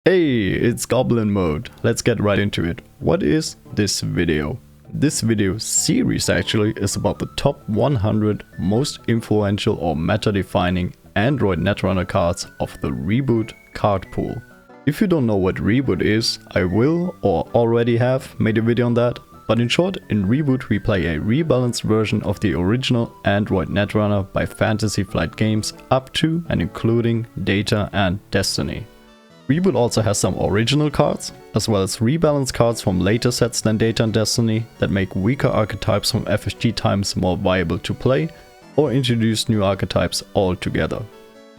Hey, it's Goblin Mode. Let's get right into it. What is this video? This video series actually is about the top 100 most influential or meta-defining Android Netrunner cards of the Reboot card pool. If you don't know what Reboot is, I will or already have made a video on that. But in short, in Reboot we play a rebalanced version of the original Android Netrunner by Fantasy Flight Games up to and including Data and Destiny. Reboot also has some original cards, as well as rebalanced cards from later sets than Data and Destiny that make weaker archetypes from FFG times more viable to play, or introduce new archetypes altogether.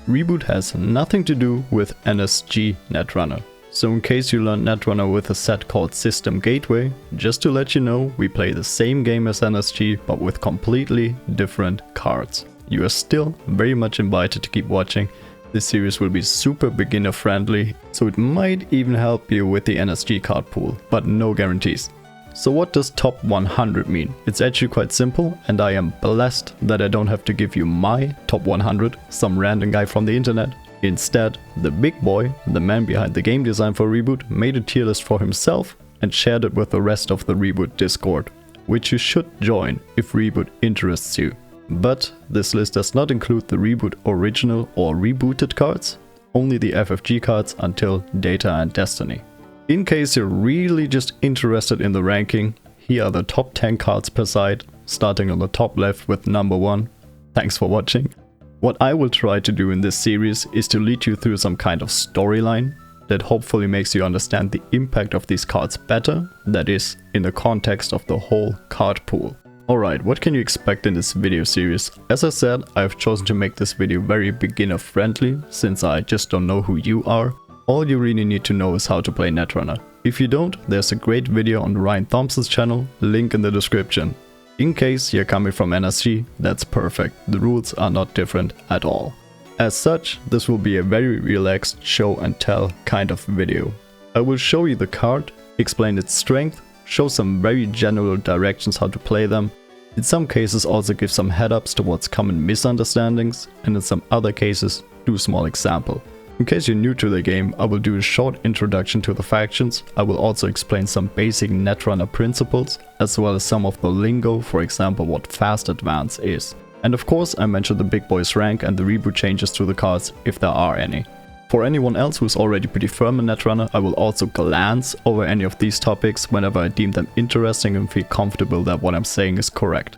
Reboot has nothing to do with NSG Netrunner. So in case you learned Netrunner with a set called System Gateway, just to let you know, we play the same game as NSG but with completely different cards. You are still very much invited to keep watching. This series will be super beginner friendly, so it might even help you with the NSG card pool, but no guarantees. So what does top 100 mean? It's actually quite simple, and I am blessed that I don't have to give you my top 100, some random guy from the internet. Instead, the big boy, the man behind the game design for Reboot, made a tier list for himself and shared it with the rest of the Reboot Discord, which you should join if Reboot interests you. But this list does not include the Reboot original or rebooted cards, only the FFG cards until Data and Destiny. In case you're really just interested in the ranking, here are the top 10 cards per side, starting on the top left with number 1. Thanks for watching. What I will try to do in this series is to lead you through some kind of storyline that hopefully makes you understand the impact of these cards better, that is, in the context of the whole card pool. Alright, what can you expect in this video series? As I said, I've chosen to make this video very beginner friendly, since I just don't know who you are. All you really need to know is how to play Netrunner. If you don't, there's a great video on Ryan Thompson's channel, link in the description. In case you're coming from NSG, that's perfect, the rules are not different at all. As such, this will be a very relaxed show and tell kind of video. I will show you the card, explain its strength, show some very general directions how to play them, in some cases also give some head-ups towards common misunderstandings, and in some other cases do a small example. In case you're new to the game, I will do a short introduction to the factions. I will also explain some basic Netrunner principles, as well as some of the lingo, for example what fast advance is. And of course I mentioned the big boy's rank and the reboot changes to the cards, if there are any. For anyone else who's already pretty firm in Netrunner, I will also glance over any of these topics whenever I deem them interesting and feel comfortable that what I'm saying is correct.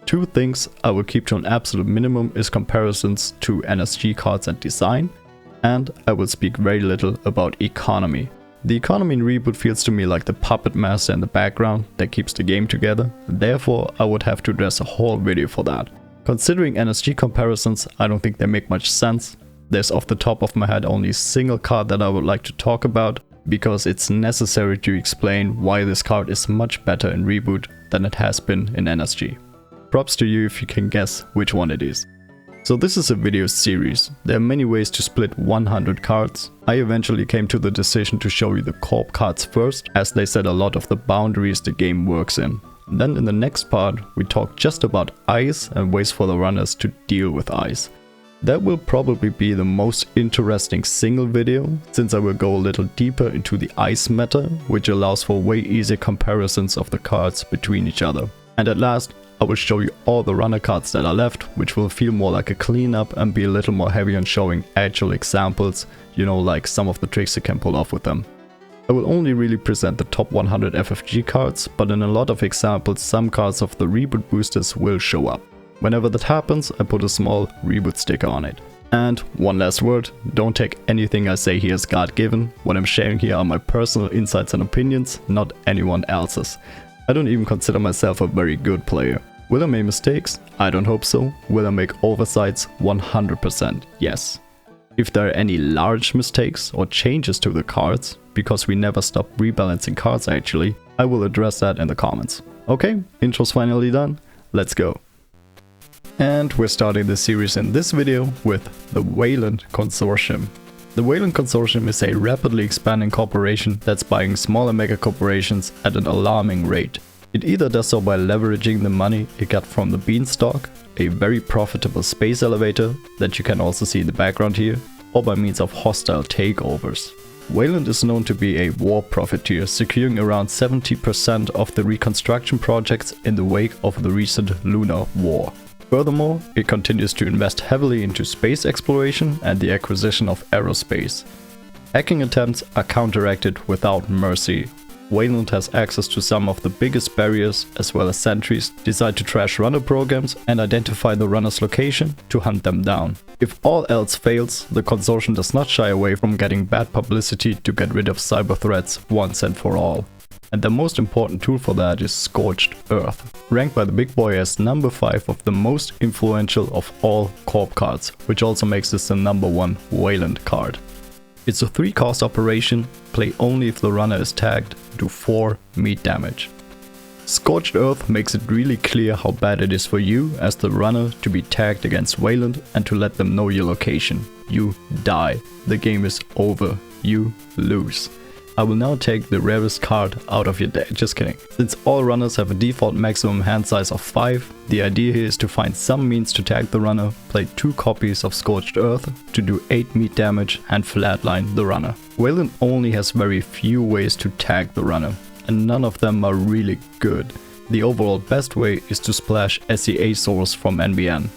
Two things I will keep to an absolute minimum is comparisons to NSG cards and design, and I will speak very little about economy. The economy in Reboot feels to me like the puppet master in the background that keeps the game together, therefore I would have to address a whole video for that. Considering NSG comparisons, I don't think they make much sense. There's off the top of my head only a single card that I would like to talk about, because it's necessary to explain why this card is much better in Reboot than it has been in NSG. Props to you if you can guess which one it is. So this is a video series. There are many ways to split 100 cards. I eventually came to the decision to show you the corp cards first, as they set a lot of the boundaries the game works in. Then in the next part we talk just about ice and ways for the runners to deal with ice. That will probably be the most interesting single video, since I will go a little deeper into the ice meta, which allows for way easier comparisons of the cards between each other. And at last, I will show you all the runner cards that are left, which will feel more like a cleanup and be a little more heavy on showing actual examples, you know, like some of the tricks you can pull off with them. I will only really present the top 100 FFG cards, but in a lot of examples some cards of the Reboot boosters will show up. Whenever that happens, I put a small Reboot sticker on it. And one last word, don't take anything I say here as God-given. What I'm sharing here are my personal insights and opinions, not anyone else's. I don't even consider myself a very good player. Will I make mistakes? I don't hope so. Will I make oversights? 100% yes. If there are any large mistakes or changes to the cards, because we never stop rebalancing cards actually, I will address that in the comments. Okay, intro's finally done, let's go. And we're starting the series in this video with the Weyland Consortium. The Weyland Consortium is a rapidly expanding corporation that's buying smaller mega corporations at an alarming rate. It either does so by leveraging the money it got from the Beanstalk, a very profitable space elevator that you can also see in the background here, or by means of hostile takeovers. Weyland is known to be a war profiteer, securing around 70% of the reconstruction projects in the wake of the recent Lunar War. Furthermore, it continues to invest heavily into space exploration and the acquisition of aerospace. Hacking attempts are counteracted without mercy. Weyland has access to some of the biggest barriers as well as sentries designed to trash runner programs and identify the runner's location to hunt them down. If all else fails, the consortium does not shy away from getting bad publicity to get rid of cyber threats once and for all. And the most important tool for that is Scorched Earth, ranked by the big boy as number 5 of the most influential of all corp cards, which also makes this the number 1 Weyland card. It's a 3-cost operation, play only if the runner is tagged, do 4 meat damage. Scorched Earth makes it really clear how bad it is for you as the runner to be tagged against Weyland and to let them know your location. You die. The game is over. You lose. I will now take the rarest card out of your deck, just kidding. Since all runners have a default maximum hand size of 5, the idea here is to find some means to tag the runner, play 2 copies of Scorched Earth to do 8 meat damage and flatline the runner. Weyland only has very few ways to tag the runner, and none of them are really good. The overall best way is to splash SEA source from NBN.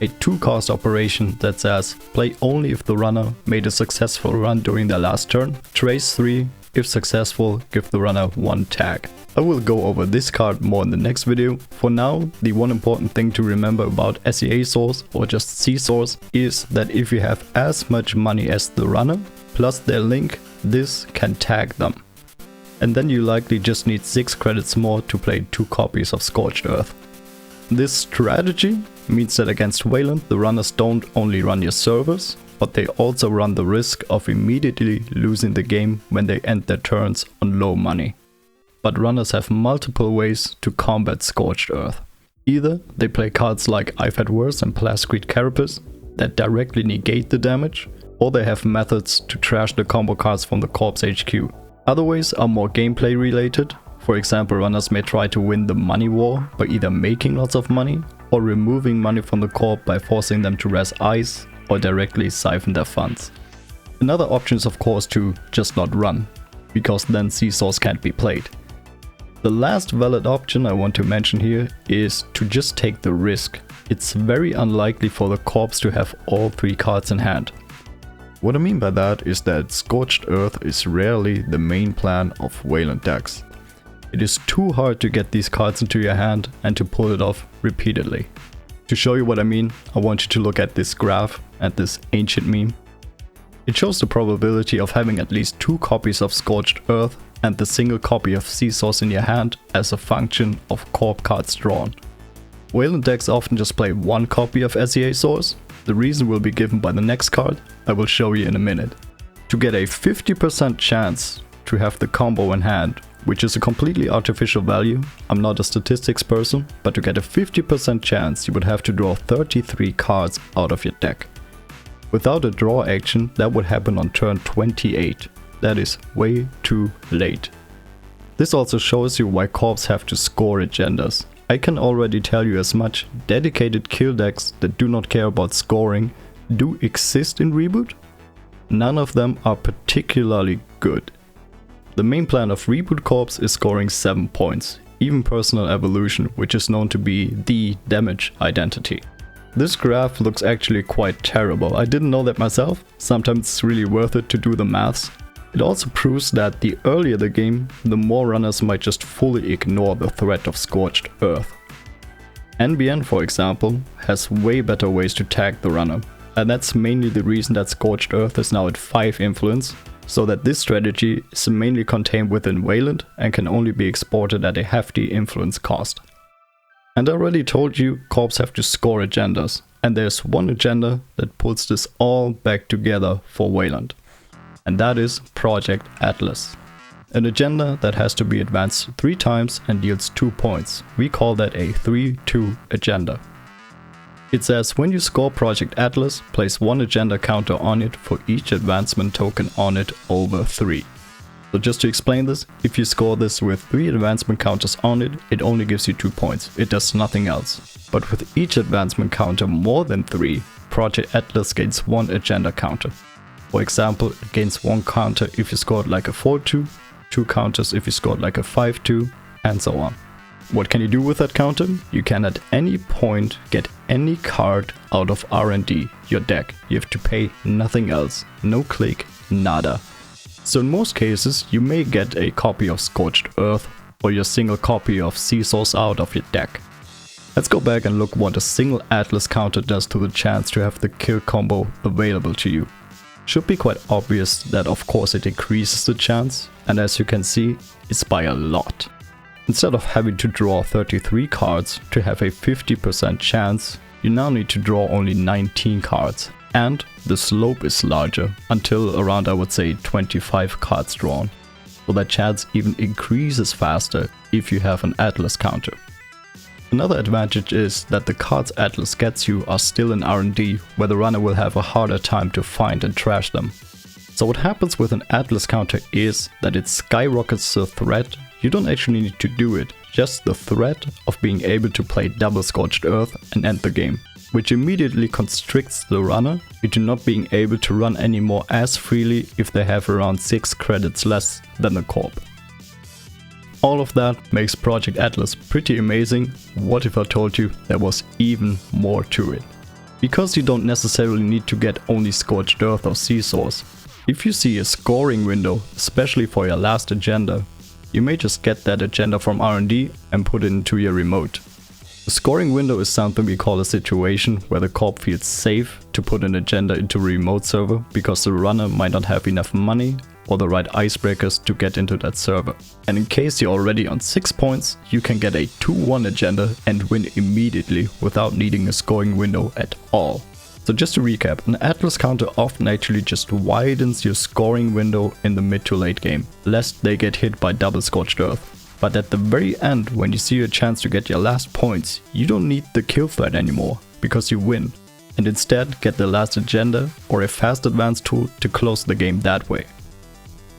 A 2-cost operation that says play only if the runner made a successful run during their last turn, trace 3, if successful, give the runner 1 tag. I will go over this card more in the next video. For now, the one important thing to remember about SEA source or just C source is that if you have as much money as the runner plus their link, this can tag them. And then you likely just need 6 credits more to play 2 copies of Scorched Earth. This strategy means that against Weyland, the runners don't only run your servers, but they also run the risk of immediately losing the game when they end their turns on low money. But runners have multiple ways to combat Scorched Earth. Either they play cards like I've Had Worse and Plascrete Carapace that directly negate the damage, or they have methods to trash the combo cards from the Corp's HQ. Other ways are more gameplay related. For example, runners may try to win the money war by either making lots of money or removing money from the Corp by forcing them to res ice or directly siphon their funds. Another option is of course to just not run, because then C-Source can't be played. The last valid option I want to mention here is to just take the risk. It's very unlikely for the Corps to have all 3 cards in hand. What I mean by that is that Scorched Earth is rarely the main plan of Weyland decks. It is too hard to get these cards into your hand and to pull it off repeatedly. To show you what I mean, I want you to look at this graph and this ancient meme. It shows the probability of having at least 2 copies of Scorched Earth and the single copy of C-Source in your hand as a function of corp cards drawn. Weyland decks often just play 1 copy of SEA Source. The reason will be given by the next card I will show you in a minute. To get a 50% chance to have the combo in hand, which is a completely artificial value, I'm not a statistics person, but to get a 50% chance you would have to draw 33 cards out of your deck. Without a draw action, that would happen on turn 28. That is way too late. This also shows you why corps have to score agendas. I can already tell you as much, dedicated kill decks that do not care about scoring do exist in Reboot. None of them are particularly good. The main plan of Reboot Corps is scoring 7 points, even Personal Evolution, which is known to be the damage identity. This graph looks actually quite terrible. I didn't know that myself. Sometimes it's really worth it to do the maths. It also proves that the earlier the game, the more runners might just fully ignore the threat of Scorched Earth. NBN, for example, has way better ways to tag the runner, and that's mainly the reason that Scorched Earth is now at 5 influence, so that this strategy is mainly contained within Weyland and can only be exported at a hefty influence cost. And I already told you, corps have to score agendas, and there's one agenda that puts this all back together for Weyland. And that is Project Atlas. An agenda that has to be advanced 3 times and deals 2 points. We call that a 3-2 agenda. It says when you score Project Atlas, place 1 agenda counter on it for each advancement token on it over 3. So just to explain this, if you score this with 3 advancement counters on it, it only gives you 2 points. It does nothing else. But with each advancement counter more than 3, Project Atlas gains 1 agenda counter. For example, it gains 1 counter if you scored like a 4-2, 2 counters if you scored like a 5-2, and so on. What can you do with that counter? You can at any point get any card out of R&D, your deck. You have to pay nothing else, no click, nada. So in most cases, you may get a copy of Scorched Earth or your single copy of Sea Source out of your deck. Let's go back and look what a single Atlas counter does to the chance to have the kill combo available to you. Should be quite obvious that of course it increases the chance, and as you can see, it's by a lot. Instead of having to draw 33 cards to have a 50% chance, you now need to draw only 19 cards. And the slope is larger, until around I would say 25 cards drawn. So that chance even increases faster if you have an Atlas counter. Another advantage is that the cards Atlas gets you are still in R&D, where the runner will have a harder time to find and trash them. So what happens with an Atlas counter is that it skyrockets the threat. You don't actually need to do it, just the threat of being able to play double Scorched Earth and end the game, which immediately constricts the runner into not being able to run anymore as freely if they have around 6 credits less than the corp. All of that makes Project Atlas pretty amazing. What if I told you there was even more to it? Because you don't necessarily need to get only Scorched Earth or Sea Source. If you see a scoring window, especially for your last agenda, you may just get that agenda from R&D and put it into your remote. The scoring window is something we call a situation where the corp feels safe to put an agenda into a remote server because the runner might not have enough money or the right icebreakers to get into that server. And in case you're already on 6 points, you can get a 2-1 agenda and win immediately without needing a scoring window at all. So just to recap, an Atlas counter often actually just widens your scoring window in the mid to late game, lest they get hit by double Scorched Earth. But at the very end, when you see your chance to get your last points, you don't need the kill threat anymore, because you win, and instead get the last agenda or a fast advance tool to close the game that way.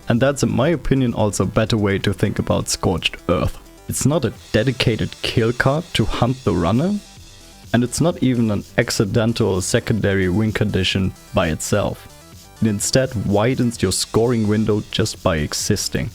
And that's in my opinion also a better way to think about Scorched Earth. It's not a dedicated kill card to hunt the runner, and it's not even an accidental secondary win condition by itself. It instead widens your scoring window just by existing.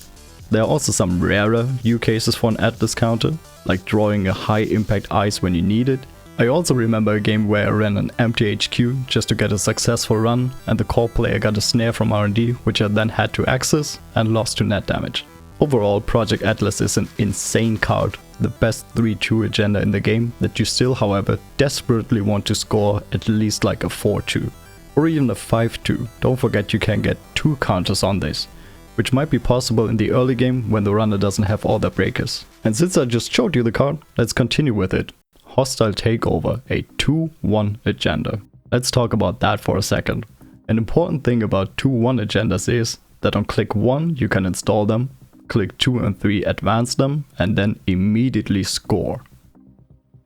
There are also some rarer use cases for an Atlas counter, like drawing a high impact ice when you need it. I also remember a game where I ran an empty HQ just to get a successful run, and the core player got a snare from R&D which I then had to access and lost to net damage. Overall, Project Atlas is an insane card, the best 3-2 agenda in the game that you still however desperately want to score at least like a 4-2 or even a 5-2. Don't forget you can get 2 counters on this, which might be possible in the early game when the runner doesn't have all their breakers. And since I just showed you the card, let's continue with it. Hostile Takeover, a 2-1 agenda. Let's talk about that for a second. An important thing about 2-1 agendas is that on click 1 you can install them, click 2 and 3 advance them, and then immediately score.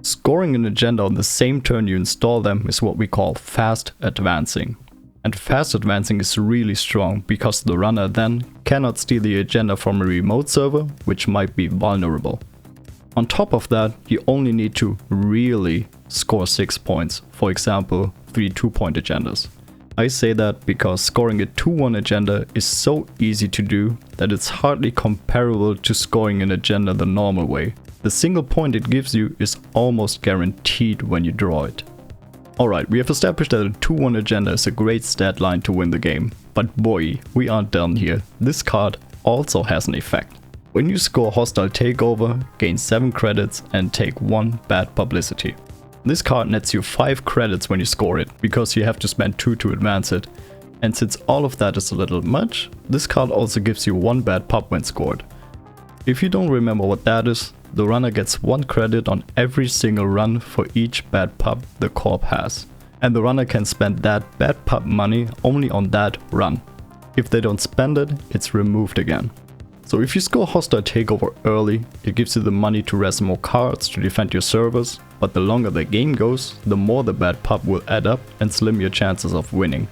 Scoring an agenda on the same turn you install them is what we call fast advancing. And fast advancing is really strong because the runner then cannot steal the agenda from a remote server, which might be vulnerable. On top of that, you only need to really score 6 points, for example 3 2-point agendas. I say that because scoring a 2-1 agenda is so easy to do that it's hardly comparable to scoring an agenda the normal way. The single point it gives you is almost guaranteed when you draw it. Alright, we have established that a 2-1 agenda is a great stat line to win the game, but boy, we aren't done here. This card also has an effect. When you score Hostile Takeover, gain 7 credits and take 1 bad publicity. This card nets you 5 credits when you score it, because you have to spend 2 to advance it. And since all of that is a little much, this card also gives you 1 bad pub when scored. If you don't remember what that is, the runner gets 1 credit on every single run for each bad pub the corp has. And the runner can spend that bad pub money only on that run. If they don't spend it, it's removed again. So if you score Hostile Takeover early, it gives you the money to res more cards to defend your servers, but the longer the game goes, the more the bad pub will add up and slim your chances of winning.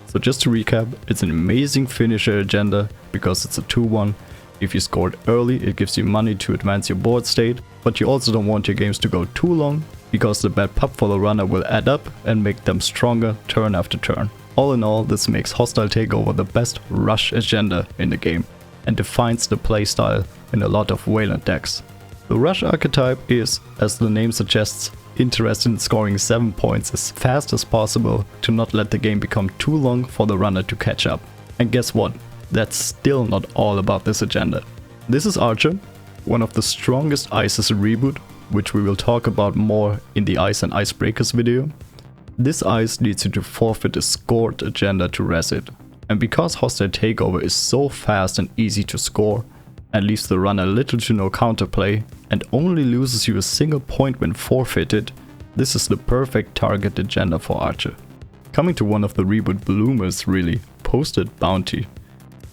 So just to recap, it's an amazing finisher agenda because it's a 2-1. If you score it early, it gives you money to advance your board state, but you also don't want your games to go too long because the bad pub for the runner will add up and make them stronger turn after turn. All in all, this makes Hostile Takeover the best rush agenda in the game and defines the playstyle in a lot of Weyland decks. The rush archetype is, as the name suggests, interested in scoring 7 points as fast as possible to not let the game become too long for the runner to catch up. And guess what? That's still not all about this agenda. This is Archer, one of the strongest ices in Reboot, which we will talk about more in the Ice and Icebreakers video. This ice leads you to forfeit a scored agenda to res it. And because Hostile Takeover is so fast and easy to score, and leaves the runner little to no counterplay, and only loses you a single point when forfeited, this is the perfect target agenda for Archer. Coming to one of the Reboot bloomers really, Posted Bounty.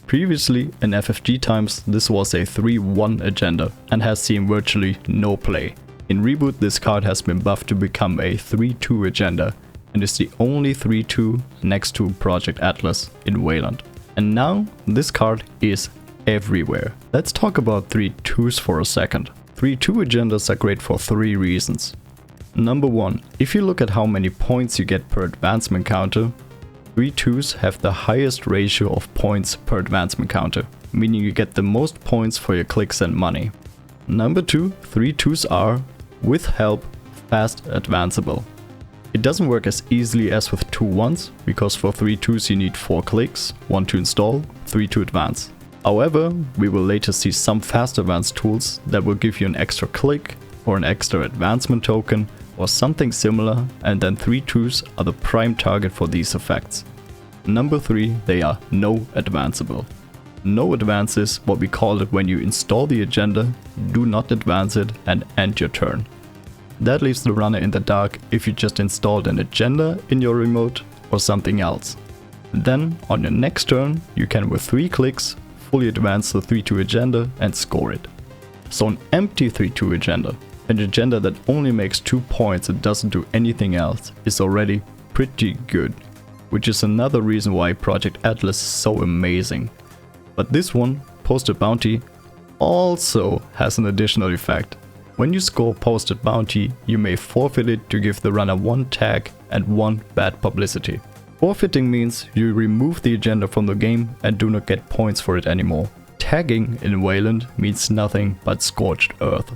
Previously, in FFG times, this was a 3-1 agenda and has seen virtually no play. In Reboot, this card has been buffed to become a 3-2 agenda and is the only 3-2 next to Project Atlas in Weyland. And now, this card is everywhere. Let's talk about 3-2s for a second. 3-2 agendas are great for 3 reasons. Number 1, if you look at how many points you get per advancement counter, 3-2s have the highest ratio of points per advancement counter, meaning you get the most points for your clicks and money. Number 2, 3-2s are, with help, fast advanceable. It doesn't work as easily as with 2-1s, because for 3-2s you need 4 clicks, 1 to install, 3 to advance. However, we will later see some fast advance tools that will give you an extra click or an extra advancement token or something similar, and then 3-2s are the prime target for these effects. Number 3, they are no advanceable. No advance is what we call it when you install the agenda, do not advance it and end your turn. That leaves the runner in the dark if you just installed an agenda in your remote or something else. Then on your next turn you can with 3 clicks fully advance the 3-2 agenda and score it. So an empty 3-2 agenda, an agenda that only makes 2 points and doesn't do anything else, is already pretty good, which is another reason why Project Atlas is so amazing. But this one, Posted Bounty, also has an additional effect. When you score Posted Bounty, you may forfeit it to give the runner 1 tag and 1 bad publicity. Forfeiting means you remove the agenda from the game and do not get points for it anymore. Tagging in Weyland means nothing but Scorched Earth.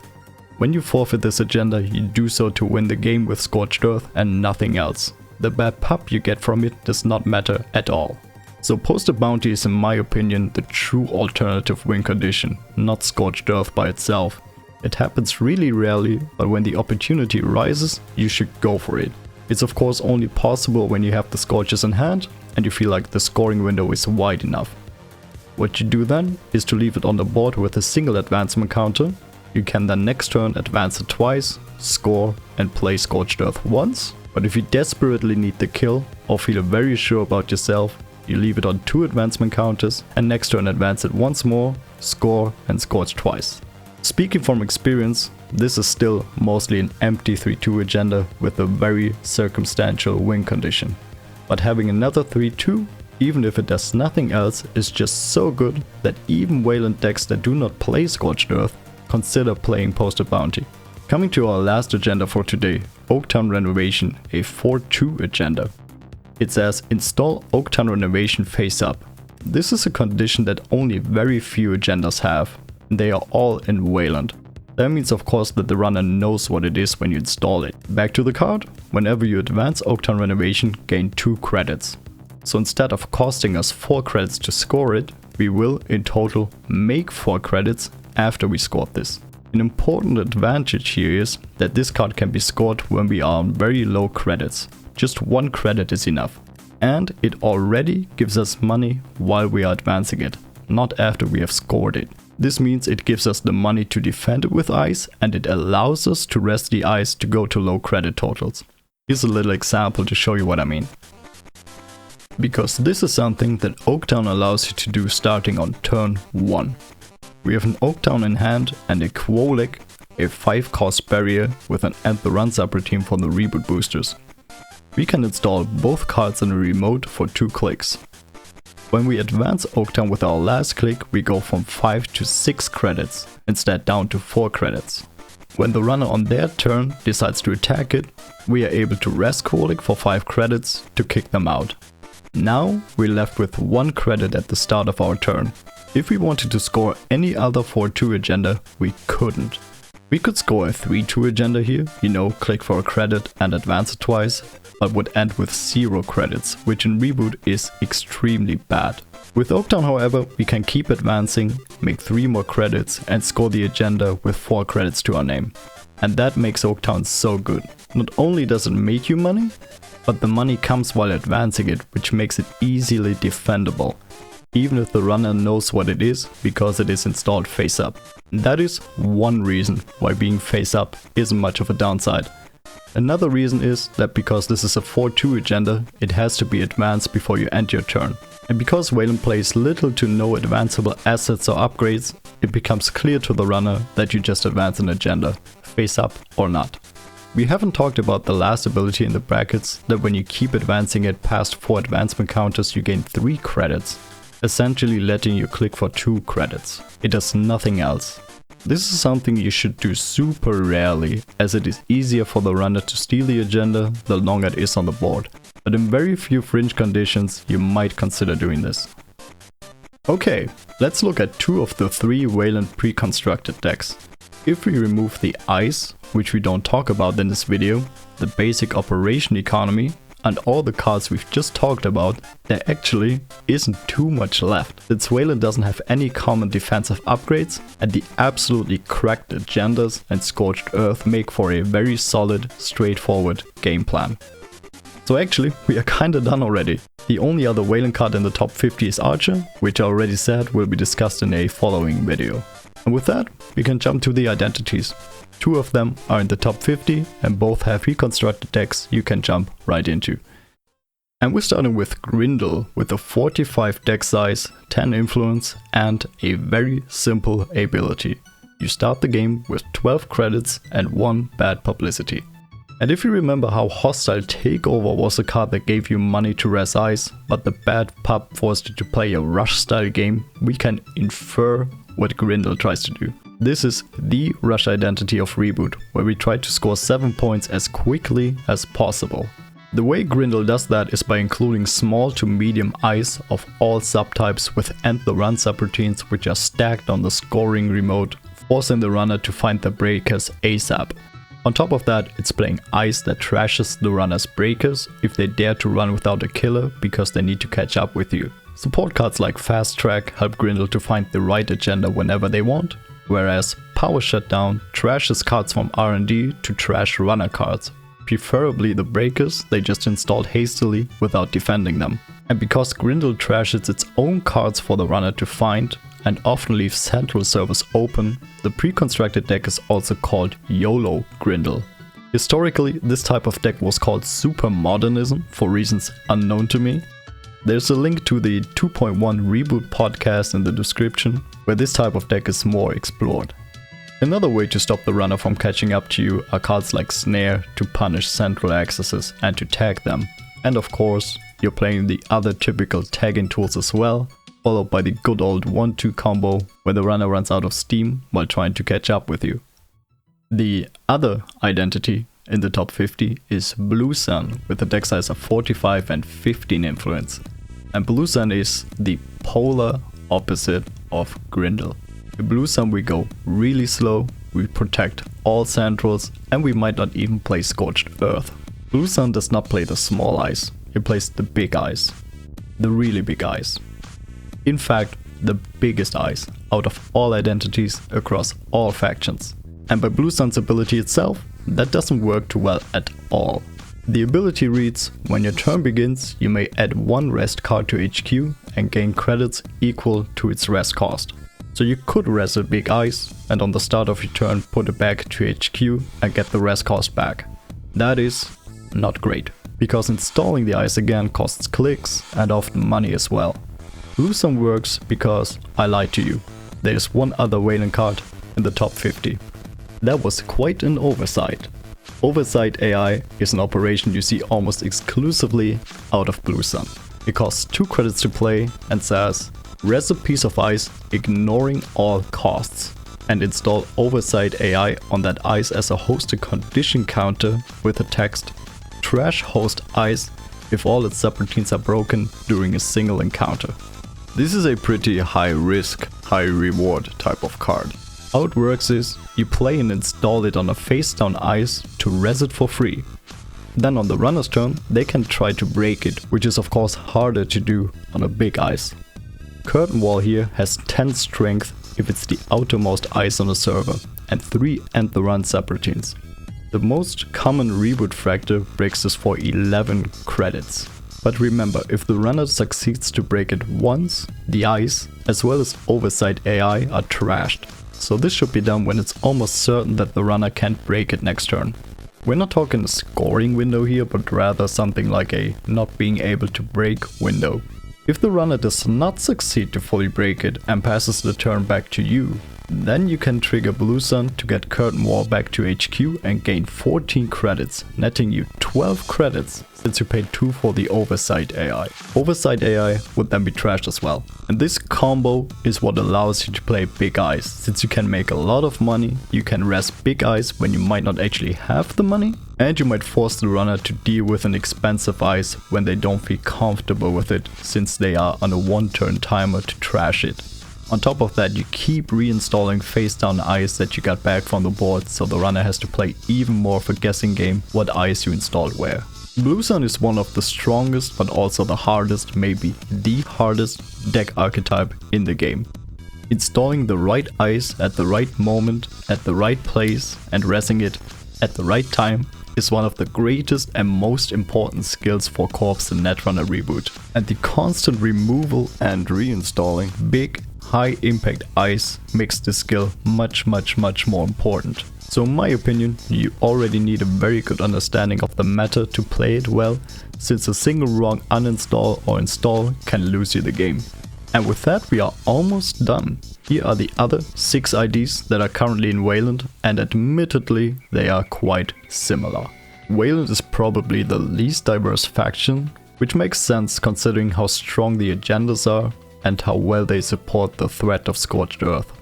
When you forfeit this agenda, you do so to win the game with Scorched Earth and nothing else. The bad pub you get from it does not matter at all. So Posted Bounty is in my opinion the true alternative win condition, not Scorched Earth by itself. It happens really rarely, but when the opportunity arises, you should go for it. It's of course only possible when you have the Scorches in hand and you feel like the scoring window is wide enough. What you do then is to leave it on the board with a single advancement counter. You can then next turn advance it twice, score and play Scorched Earth once. But if you desperately need the kill or feel very sure about yourself, you leave it on 2 advancement counters and next turn advance it once more, score and scorch twice. Speaking from experience, this is still mostly an empty 3-2 agenda with a very circumstantial win condition. But having another 3-2, even if it does nothing else, is just so good that even Weyland decks that do not play Scorched Earth consider playing Posted Bounty. Coming to our last agenda for today, Oaktown Renovation, a 4-2 agenda. It says install Oaktown Renovation face up. This is a condition that only very few agendas have, and they are all in Weyland. That means of course that the runner knows what it is when you install it. Back to the card, whenever you advance Oaktown Renovation, gain 2 credits. So instead of costing us 4 credits to score it, we will in total make 4 credits after we scored this. An important advantage here is that this card can be scored when we are on very low credits. Just 1 credit is enough. And it already gives us money while we are advancing it, not after we have scored it. This means it gives us the money to defend it with ice and it allows us to rest the ice to go to low credit totals. Here's a little example to show you what I mean. Because this is something that Oaktown allows you to do starting on turn 1. We have an Oaktown in hand and a Quolic, a 5-cost barrier with an End the Run subroutine for the Reboot boosters. We can install both cards in a remote for 2 clicks. When we advance Oaktown with our last click, we go from 5 to 6 credits, instead down to 4 credits. When the runner on their turn decides to attack it, we are able to rest Quolic for 5 credits to kick them out. Now we're left with 1 credit at the start of our turn. If we wanted to score any other 4-2 agenda, we couldn't. We could score a 3-2 agenda here, click for a credit and advance it twice, but would end with 0 credits, which in Reboot is extremely bad. With Oaktown, however, we can keep advancing, make 3 more credits and score the agenda with 4 credits to our name. And that makes Oaktown so good. Not only does it make you money, but the money comes while advancing it, which makes it easily defendable, even if the runner knows what it is, because it is installed face up. That is one reason why being face up isn't much of a downside. Another reason is that because this is a 4-2 agenda, it has to be advanced before you end your turn. And because Weyland plays little to no advanceable assets or upgrades, it becomes clear to the runner that you just advance an agenda, face up or not. We haven't talked about the last ability in the brackets, that when you keep advancing it past 4 advancement counters you gain 3 credits, essentially letting you click for 2 credits. It does nothing else. This is something you should do super rarely, as it is easier for the runner to steal the agenda the longer it is on the board, but in very few fringe conditions you might consider doing this. Okay, let's look at 2 of the 3 Weyland pre-constructed decks. If we remove the ice, which we don't talk about in this video, the basic operation economy, and all the cards we've just talked about, there actually isn't too much left, since Weyland doesn't have any common defensive upgrades, and the absolutely cracked agendas and Scorched Earth make for a very solid, straightforward game plan. So actually, we are kinda done already. The only other Weyland card in the top 50 is Archer, which I already said will be discussed in a following video. And with that, we can jump to the identities. 2 of them are in the top 50 and both have reconstructed decks you can jump right into. And we're starting with Grindel with a 45 deck size, 10 influence and a very simple ability. You start the game with 12 credits and 1 bad publicity. And if you remember how hostile Takeover was a card that gave you money to res ice, but the bad pub forced you to play a rush style game, we can infer what Grindel tries to do. This is the rush identity of Reboot, where we try to score 7 points as quickly as possible. The way Grindel does that is by including small to medium ice of all subtypes with end the run subroutines which are stacked on the scoring remote, forcing the runner to find the breakers ASAP. On top of that, it's playing ice that trashes the runner's breakers if they dare to run without a killer because they need to catch up with you. Support cards like Fast Track help Grindel to find the right agenda whenever they want, whereas Power Shutdown trashes cards from R&D to trash runner cards, preferably the breakers they just installed hastily without defending them. And because Grindel trashes its own cards for the runner to find and often leaves central servers open, the pre-constructed deck is also called YOLO Grindel. Historically, this type of deck was called Super Modernism for reasons unknown to me. There's a link to the 2.1 Reboot podcast in the description, where this type of deck is more explored. Another way to stop the runner from catching up to you are cards like Snare to punish central accesses and to tag them. And of course, you're playing the other typical tagging tools as well, followed by the good old 1-2 combo where the runner runs out of steam while trying to catch up with you. The other identity in the top 50 is Blue Sun with a deck size of 45 and 15 influence. And Blue Sun is the polar opposite of Grindel. In Blue Sun we go really slow, we protect all centrals, and we might not even play Scorched Earth. Blue Sun does not play the small ice, it plays the big ice. The really big ice. In fact, the biggest ice out of all identities across all factions. And by Blue Sun's ability itself, that doesn't work too well at all. The ability reads, when your turn begins, you may add 1 rest card to HQ and gain credits equal to its rest cost. So you could res a big ice and on the start of your turn put it back to HQ and get the rest cost back. That is not great, because installing the ice again costs clicks and often money as well. Blue Sun works because I lied to you. There is one other Weyland card in the top 50. That was quite an oversight. Oversight AI is an operation you see almost exclusively out of Blue Sun. It costs 2 credits to play and says, res a piece of ice ignoring all costs, and install Oversight AI on that ice as a hosted condition counter with the text, trash host ice if all its subroutines are broken during a single encounter. This is a pretty high risk, high reward type of card. How it works is, you play and install it on a face down ice to res it for free. Then on the runner's turn, they can try to break it, which is of course harder to do on a big ice. Curtain Wall here has 10 strength if it's the outermost ice on the server, and 3 end the run subroutines. The most common reboot fracture breaks this for 11 credits. But remember, if the runner succeeds to break it once, the ice, as well as Oversight AI, are trashed. So this should be done when it's almost certain that the runner can't break it next turn. We're not talking a scoring window here, but rather something like a not being able to break window. If the runner does not succeed to fully break it and passes the turn back to you, then you can trigger Blue Sun to get Curtain Wall back to HQ and gain 14 credits, netting you 12 credits since you paid 2 for the Oversight AI. Oversight AI would then be trashed as well. And this combo is what allows you to play big ice. Since you can make a lot of money, you can rest big ice when you might not actually have the money, and you might force the runner to deal with an expensive ice when they don't feel comfortable with it, since they are on a 1-turn timer to trash it. On top of that, you keep reinstalling face down ice that you got back from the board, so the runner has to play even more of a guessing game what ice you installed where. Blue Sun is one of the strongest, but also the hardest, maybe the hardest deck archetype in the game. Installing the right ice at the right moment, at the right place, and resing it at the right time is one of the greatest and most important skills for Corps in Netrunner Reboot. And the constant removal and reinstalling big, high impact ice makes this skill much more important. So in my opinion, you already need a very good understanding of the meta to play it well, since a single wrong uninstall or install can lose you the game. And with that, we are almost done. Here are the other 6 IDs that are currently in Weyland, and admittedly they are quite similar. Weyland is probably the least diverse faction, which makes sense considering how strong the agendas are and how well they support the threat of Scorched Earth.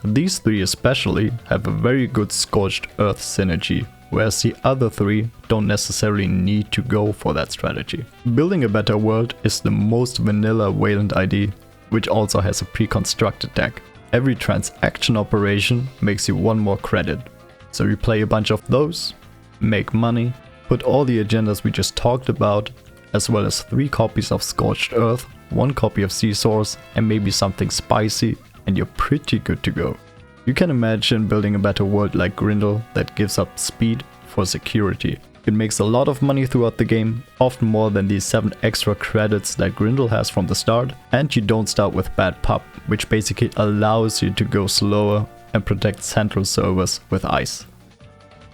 These 3 especially have a very good Scorched Earth synergy, whereas the other 3 don't necessarily need to go for that strategy. Building a Better World is the most vanilla Weyland ID, which also has a pre-constructed deck. Every transaction operation makes you 1 more credit. So you play a bunch of those, make money, put all the agendas we just talked about, as well as 3 copies of Scorched Earth, 1 copy of Sea Source, and maybe something spicy, and you're pretty good to go. You can imagine building a better world like Grindel that gives up speed for security. It makes a lot of money throughout the game, often more than the 7 extra credits that Grindel has from the start, and you don't start with Bad Pup, which basically allows you to go slower and protect central servers with ice.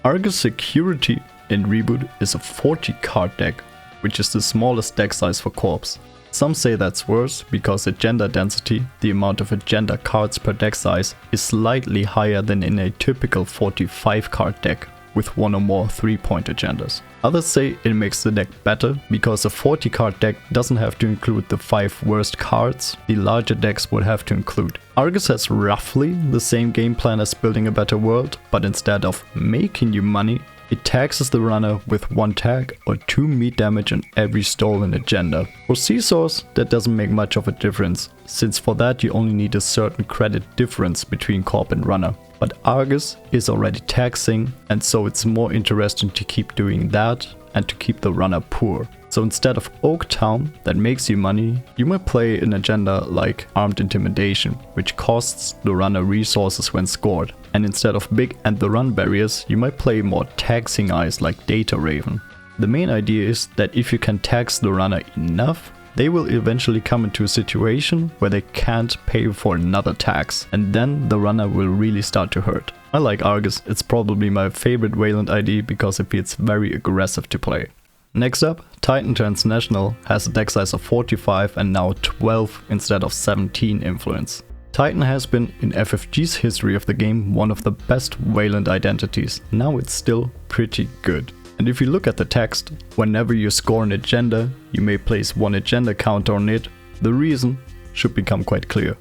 Argus Security in Reboot is a 40 card deck, which is the smallest deck size for Corps. Some say that's worse because agenda density, the amount of agenda cards per deck size, is slightly higher than in a typical 45 card deck with 1 or more 3-point agendas. Others say it makes the deck better because a 40 card deck doesn't have to include the 5 worst cards the larger decks would have to include. Argus has roughly the same game plan as Building a Better World, but instead of making you money, it taxes the runner with 1 tag or 2 meat damage on every stolen agenda. For Sea Source, that doesn't make much of a difference, since for that you only need a certain credit difference between Corp and runner. But Argus is already taxing, and so it's more interesting to keep doing that and to keep the runner poor. So instead of Oaktown that makes you money, you might play an agenda like Armed Intimidation, which costs the runner resources when scored. And instead of big and the run barriers, you might play more taxing eyes like Data Raven. The main idea is that if you can tax the runner enough, they will eventually come into a situation where they can't pay for another tax, and then the runner will really start to hurt. I like Argus, it's probably my favorite Weyland ID because it feels very aggressive to play. Next up, Titan Transnational has a deck size of 45 and now 12 instead of 17 influence. Titan has been, in FFG's history of the game, one of the best Weyland identities. Now it's still pretty good. And if you look at the text, whenever you score an agenda, you may place 1 agenda counter on it. The reason should become quite clear.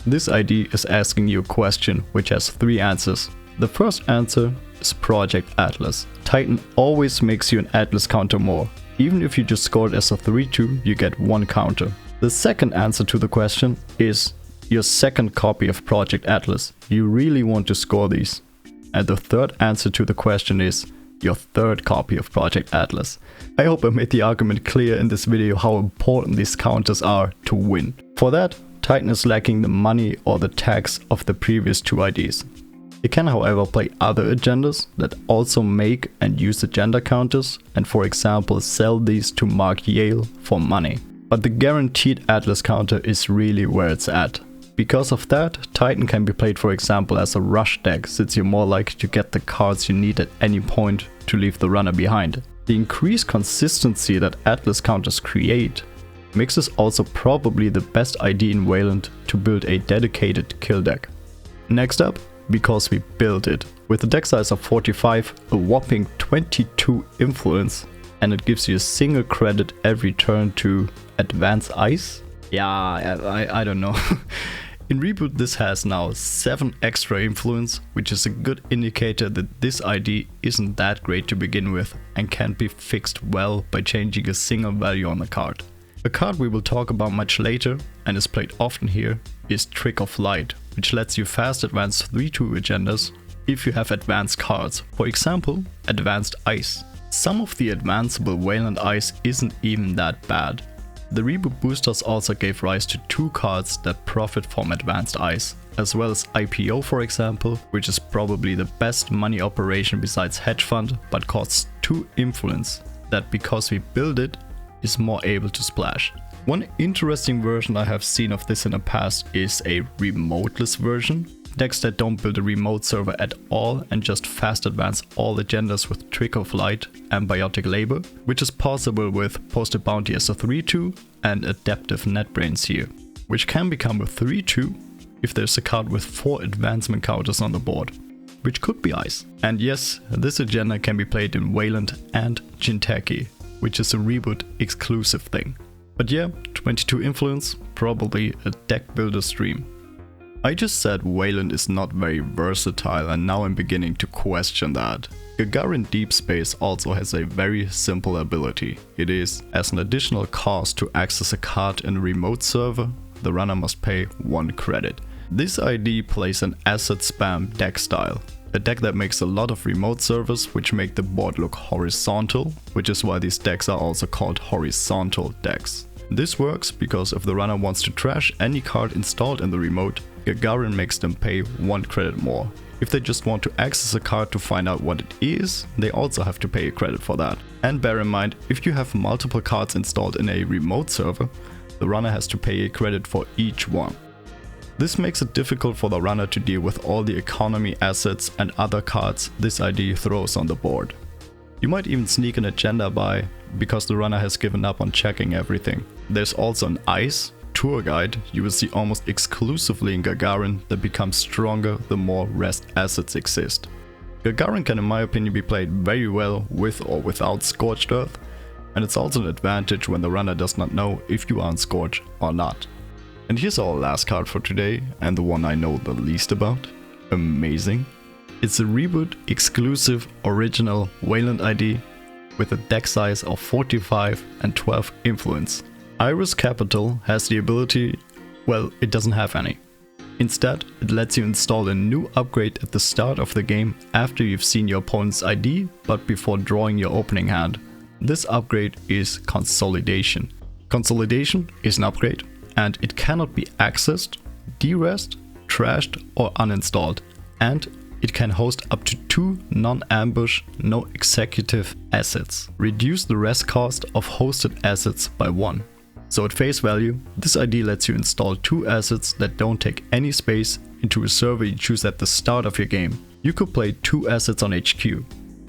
This ID is asking you a question which has 3 answers. The first answer is Project Atlas. Titan always makes you an Atlas counter more. Even if you just scored as a 3-2, you get 1 counter. The second answer to the question is your second copy of Project Atlas. You really want to score these. And the third answer to the question is your third copy of Project Atlas. I hope I made the argument clear in this video how important these counters are to win. For that, Titan is lacking the money or the tax of the previous 2 IDs. It can however play other agendas that also make and use agenda counters and for example sell these to Mark Yale for money. But the guaranteed Atlas counter is really where it's at. Because of that, Titan can be played for example as a rush deck since you're more likely to get the cards you need at any point to leave the runner behind. The increased consistency that Atlas counters create makes this also probably the best idea in Weyland to build a dedicated kill deck. Next up, because we built it. With a deck size of 45, a whopping 22 influence, and it gives you a single credit every turn to advance ice? Yeah, I don't know. In Reboot this has now 7 extra influence, which is a good indicator that this ID isn't that great to begin with and can be fixed well by changing a single value on the card. A card we will talk about much later and is played often here is Trick of Light, which lets you fast advance 3-2 agendas if you have advanced cards, for example Advanced Ice. Some of the advanceable Weyland Ice isn't even that bad. The Reboot boosters also gave rise to 2 cards that profit from Advanced Ice, as well as IPO for example, which is probably the best money operation besides Hedge Fund but costs 2 influence that because we build it is more able to splash. One interesting version I have seen of this in the past is a remoteless version. Decks that don't build a remote server at all and just fast advance all agendas with Trick of Light and Biotic Labor, which is possible with Posted Bounty as a 3-2 and Adaptive NetBrains here, which can become a 3-2 if there's a card with 4 advancement counters on the board, which could be Ice. And yes, this agenda can be played in Weyland and Jinteki, which is a Reboot exclusive thing. But yeah, 22 influence, probably a deck builder stream. I just said Weyland is not very versatile and now I'm beginning to question that. Gagarin Deep Space also has a very simple ability. It is, as an additional cost to access a card in a remote server, the runner must pay 1 credit. This ID plays an asset spam deck style. A deck that makes a lot of remote servers which make the board look horizontal, which is why these decks are also called horizontal decks. This works because if the runner wants to trash any card installed in the remote, Gagarin makes them pay 1 credit more. If they just want to access a card to find out what it is, they also have to pay a credit for that. And bear in mind, if you have multiple cards installed in a remote server, the runner has to pay a credit for each one. This makes it difficult for the runner to deal with all the economy assets and other cards this ID throws on the board. You might even sneak an agenda by, because the runner has given up on checking everything. There's also an Ice tour guide you will see almost exclusively in Gagarin that becomes stronger the more rest assets exist. Gagarin can in my opinion be played very well with or without Scorched Earth, and it's also an advantage when the runner does not know if you are on Scorch or not. And here's our last card for today, and the one I know the least about. Amazing. It's a Reboot exclusive original Weyland ID with a deck size of 45 and 12 influence. Iris Capital has the ability, well, it doesn't have any. Instead, it lets you install a new upgrade at the start of the game after you've seen your opponent's ID, but before drawing your opening hand. This upgrade is Consolidation. Consolidation is an upgrade, and it cannot be accessed, derest, trashed or uninstalled, and it can host up to 2 non-ambush, no executive assets. Reduce the rest cost of hosted assets by 1. So at face value, this ID lets you install 2 assets that don't take any space into a server you choose at the start of your game. You could play 2 assets on HQ.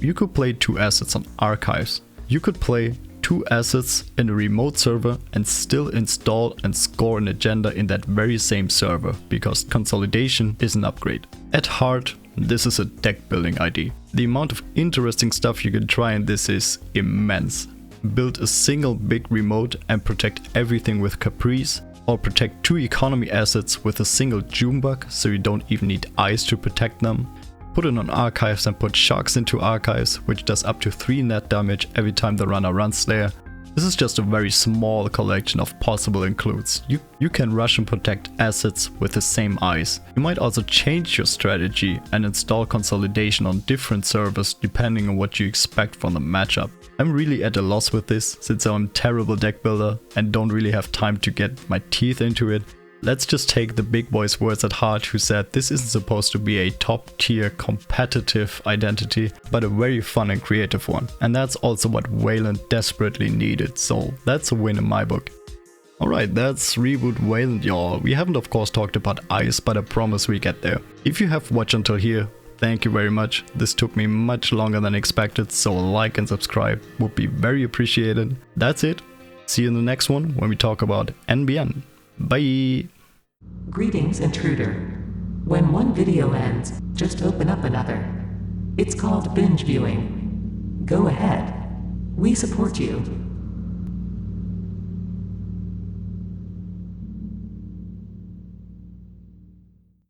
You could play 2 assets on archives. You could play 2 assets in a remote server and still install and score an agenda in that very same server, because Consolidation is an upgrade. At heart, this is a deck building ID. The amount of interesting stuff you can try in this is immense. Build a single big remote and protect everything with Caprice, or protect 2 economy assets with a single Junebug so you don't even need Ice to protect them. Put it on archives and put shocks into archives, which does up to 3 net damage every time the runner runs there. This is just a very small collection of possible includes. You can rush and protect assets with the same eyes. You might also change your strategy and install consolidation on different servers depending on what you expect from the matchup. I'm really at a loss with this since I'm a terrible deck builder and don't really have time to get my teeth into it. Let's just take the big boy's words at heart who said this isn't supposed to be a top tier competitive identity, but a very fun and creative one. And that's also what Weyland desperately needed, so that's a win in my book. Alright, that's Reboot Weyland, y'all. We haven't of course talked about Ice, but I promise we get there. If you have watched until here, thank you very much. This took me much longer than expected, so a like and subscribe would be very appreciated. That's it. See you in the next one when we talk about NBN. Bye! Greetings, intruder. When one video ends, just open up another. It's called binge viewing. Go ahead. We support you.